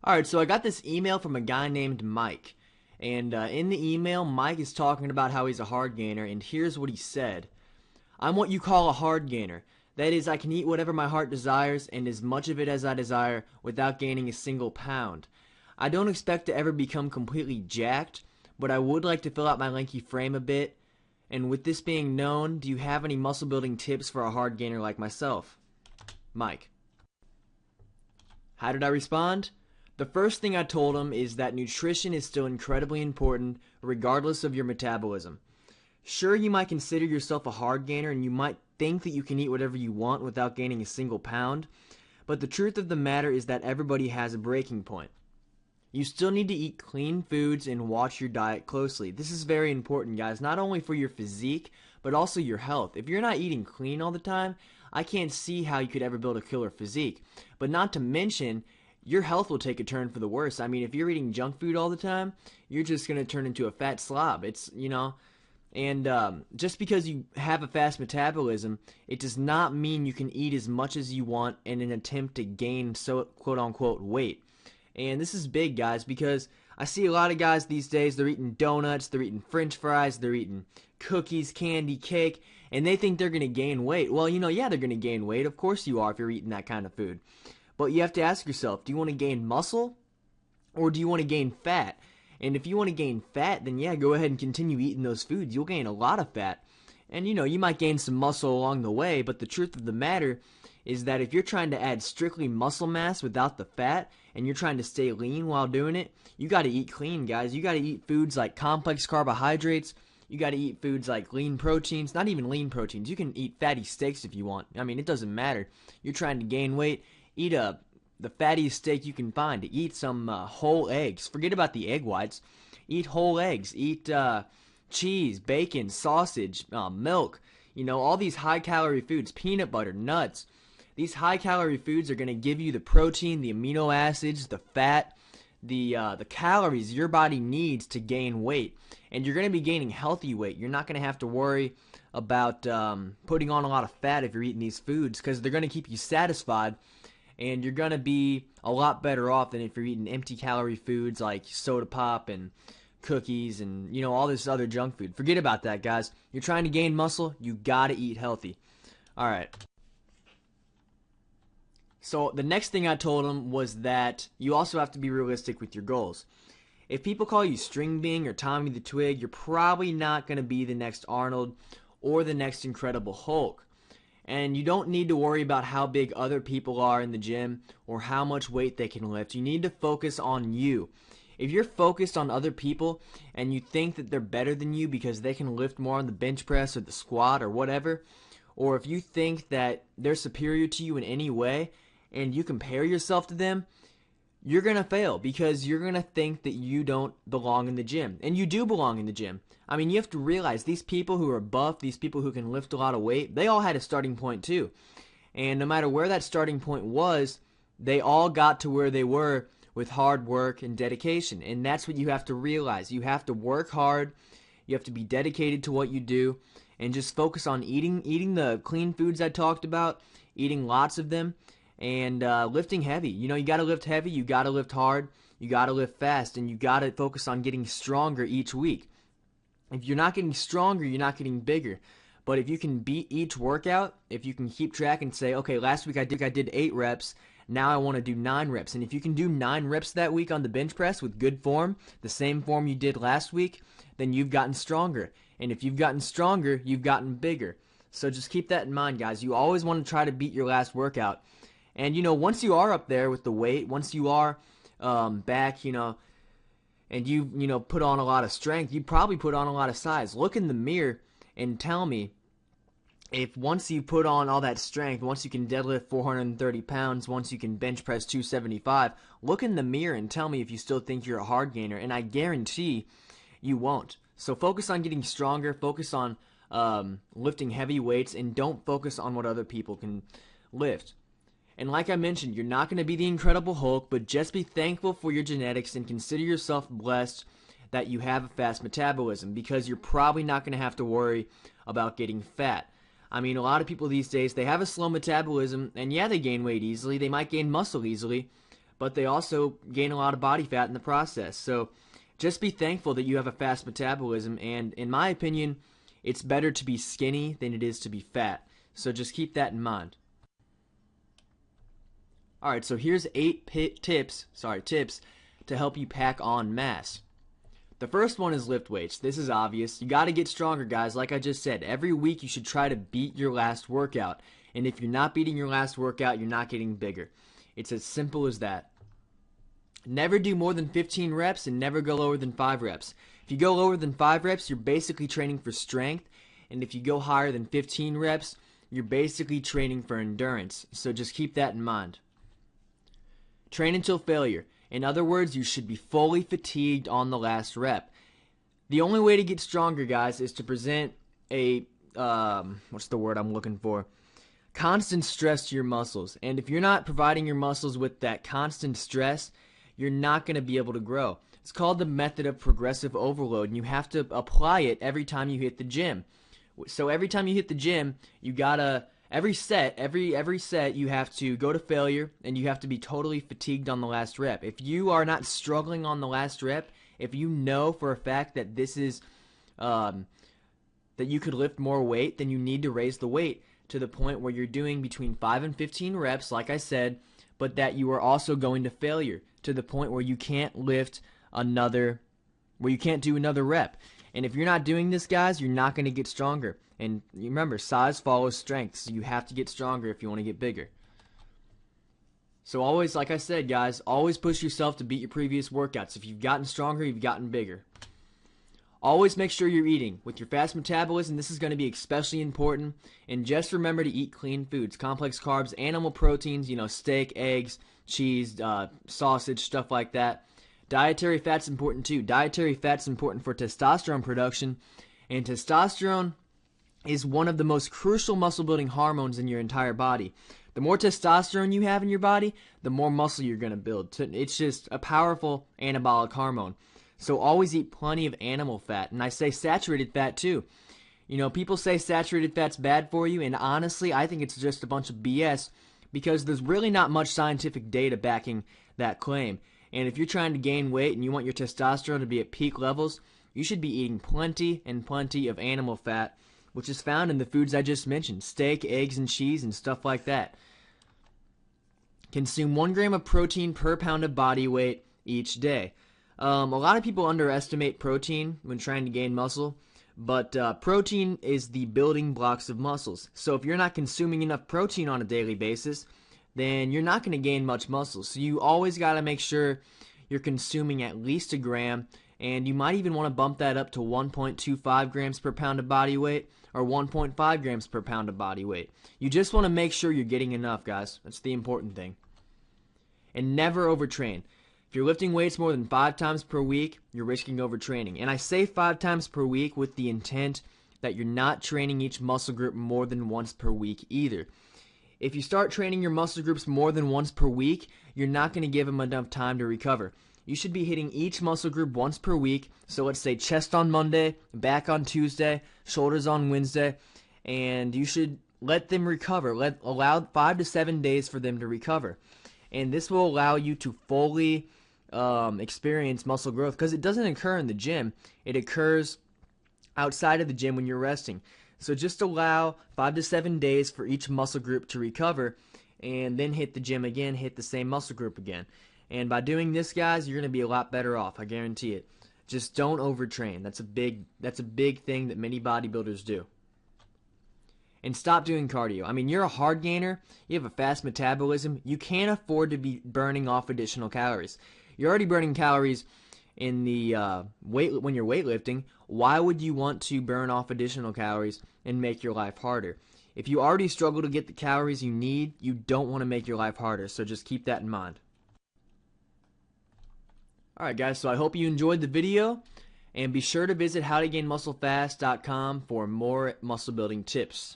Alright, so I got this email from a guy named Mike. And in the email, Mike is talking about how he's a hard gainer, and here's what he said. I'm what you call a hard gainer. That is, I can eat whatever my heart desires and as much of it as I desire without gaining a single pound. I don't expect to ever become completely jacked, but I would like to fill out my lanky frame a bit. And with this being known, do you have any muscle building tips for a hard gainer like myself? Mike. How did I respond? The first thing I told him is that nutrition is still incredibly important regardless of your metabolism. Sure, you might consider yourself a hard gainer and you might think that you can eat whatever you want without gaining a single pound, but the truth of the matter is that everybody has a breaking point. You still need to eat clean foods and watch your diet closely. This is very important, guys, not only for your physique, but also your health. If you're not eating clean all the time, I can't see how you could ever build a killer physique. But not to mention, your health will take a turn for the worse. I mean, if you're eating junk food all the time, you're just going to turn into a fat slob. And just because you have a fast metabolism, it does not mean you can eat as much as you want in an attempt to gain quote-unquote weight. And this is big, guys, because I see a lot of guys these days, they're eating donuts, they're eating french fries, they're eating cookies, candy, cake, and they think they're going to gain weight. Well, yeah, they're going to gain weight. Of course you are if you're eating that kind of food. But you have to ask yourself, do you want to gain muscle or do you want to gain fat? And if you want to gain fat, then yeah, go ahead and continue eating those foods. You'll gain a lot of fat. And you might gain some muscle along the way, but the truth of the matter is that if you're trying to add strictly muscle mass without the fat and you're trying to stay lean while doing it, you got to eat clean, guys. You got to eat foods like complex carbohydrates. You got to eat foods like lean proteins, not even lean proteins. You can eat fatty steaks if you want. I mean, it doesn't matter. You're trying to gain weight. Eat the fattiest steak you can find. Eat some whole eggs. Forget about the egg whites. Eat whole eggs. Eat cheese, bacon, sausage, milk. All these high-calorie foods, peanut butter, nuts. These high-calorie foods are going to give you the protein, the amino acids, the fat, the calories your body needs to gain weight. And you're going to be gaining healthy weight. You're not going to have to worry about putting on a lot of fat if you're eating these foods because they're going to keep you satisfied. And you're going to be a lot better off than if you're eating empty calorie foods like soda pop and cookies and, all this other junk food. Forget about that, guys. You're trying to gain muscle, you got to eat healthy. All right. So the next thing I told him was that you also have to be realistic with your goals. If people call you String Bean or Tommy the Twig, you're probably not going to be the next Arnold or the next Incredible Hulk. And you don't need to worry about how big other people are in the gym or how much weight they can lift. You need to focus on you. If you're focused on other people and you think that they're better than you because they can lift more on the bench press or the squat or whatever, or if you think that they're superior to you in any way and you compare yourself to them, you're going to fail because you're going to think that you don't belong in the gym. And you do belong in the gym. I mean, you have to realize these people who are buff, these people who can lift a lot of weight, they all had a starting point too. And no matter where that starting point was, they all got to where they were with hard work and dedication. And that's what you have to realize. You have to work hard. You have to be dedicated to what you do and just focus on eating the clean foods I talked about, eating lots of them, and lifting heavy. You got to lift heavy, you got to lift hard, you got to lift fast, and you got to focus on getting stronger each week. If you're not getting stronger, you're not getting bigger. But if you can beat each workout, if you can keep track and say, okay, last week I did 8 reps, now I want to do 9 reps. And if you can do 9 reps that week on the bench press with good form, the same form you did last week, then you've gotten stronger. And if you've gotten stronger, you've gotten bigger. So just keep that in mind, guys. You always want to try to beat your last workout. And, once you are up there with the weight, once you are back, and you put on a lot of strength, you probably put on a lot of size. Look in the mirror and tell me if once you put on all that strength, once you can deadlift 430 pounds, once you can bench press 275, look in the mirror and tell me if you still think you're a hard gainer, and I guarantee you won't. So focus on getting stronger, focus on lifting heavy weights, and don't focus on what other people can lift. And like I mentioned, you're not going to be the Incredible Hulk, but just be thankful for your genetics and consider yourself blessed that you have a fast metabolism because you're probably not going to have to worry about getting fat. I mean, a lot of people these days, they have a slow metabolism, and yeah, they gain weight easily. They might gain muscle easily, but they also gain a lot of body fat in the process. So just be thankful that you have a fast metabolism, and in my opinion, it's better to be skinny than it is to be fat. So just keep that in mind. Alright, so here's 8 tips to help you pack on mass. The first one is lift weights. This is obvious. You got to get stronger, guys. Like I just said, every week you should try to beat your last workout. And if you're not beating your last workout, you're not getting bigger. It's as simple as that. Never do more than 15 reps and never go lower than 5 reps. If you go lower than 5 reps, you're basically training for strength. And if you go higher than 15 reps, you're basically training for endurance. So just keep that in mind. Train until failure. In other words, you should be fully fatigued on the last rep. The only way to get stronger, guys, is to present a, what's the word I'm looking for? Constant stress to your muscles. And if you're not providing your muscles with that constant stress, you're not going to be able to grow. It's called the method of progressive overload, and you have to apply it every time you hit the gym. So every time you hit the gym, you gotta every set you have to go to failure, and you have to be totally fatigued on the last rep. If you are not struggling on the last rep, if you know for a fact that this is that you could lift more weight, then you need to raise the weight to the point where you're doing between 5 and 15 reps, like I said, but that you are also going to failure to the point where you can't lift another, where you can't do another rep. And if you're not doing this, guys, you're not going to get stronger. And remember, size follows strength, so you have to get stronger if you want to get bigger. So always, like I said, guys, always push yourself to beat your previous workouts. If you've gotten stronger, you've gotten bigger. Always make sure you're eating. With your fast metabolism, this is going to be especially important. And just remember to eat clean foods, complex carbs, animal proteins, steak, eggs, cheese, sausage, stuff like that. Dietary fat's important too. Dietary fat's important for testosterone production, and testosterone is one of the most crucial muscle building hormones in your entire body. The more testosterone you have in your body, the more muscle you're going to build. It's just a powerful anabolic hormone. So always eat plenty of animal fat, and I say saturated fat too. People say saturated fat's bad for you, and honestly, I think it's just a bunch of BS because there's really not much scientific data backing that claim. And if you're trying to gain weight and you want your testosterone to be at peak levels, you should be eating plenty and plenty of animal fat, which is found in the foods I just mentioned, steak, eggs, and cheese, and stuff like that. Consume 1 gram of protein per pound of body weight each day. A lot of people underestimate protein when trying to gain muscle, but protein is the building blocks of muscles. So if you're not consuming enough protein on a daily basis, then you're not going to gain much muscle. So you always got to make sure you're consuming at least 1 gram, and you might even want to bump that up to 1.25 grams per pound of body weight or 1.5 grams per pound of body weight. You just want to make sure you're getting enough, guys. That's the important thing. And never overtrain. If you're lifting weights more than 5 times per week, you're risking overtraining. And I say 5 times per week with the intent that you're not training each muscle group more than once per week either. If you start training your muscle groups more than once per week, you're not going to give them enough time to recover. You should be hitting each muscle group once per week. So let's say chest on Monday, back on Tuesday, shoulders on Wednesday, and you should let them recover. Allow 5 to 7 days for them to recover. And this will allow you to fully experience muscle growth because it doesn't occur in the gym. It occurs outside of the gym when you're resting. So just allow 5 to 7 days for each muscle group to recover, and then hit the gym again, hit the same muscle group again. And by doing this, guys, you're going to be a lot better off. I guarantee it. Just don't overtrain. That's a big thing that many bodybuilders do. And stop doing cardio. I mean, you're a hard gainer. You have a fast metabolism. You can't afford to be burning off additional calories. You're already burning calories in the when you're weightlifting. Why would you want to burn off additional calories and make your life harder? If you already struggle to get the calories you need, you don't want to make your life harder. So just keep that in mind. Alright guys, so I hope you enjoyed the video, and be sure to visit howtogainmusclefast.com for more muscle building tips.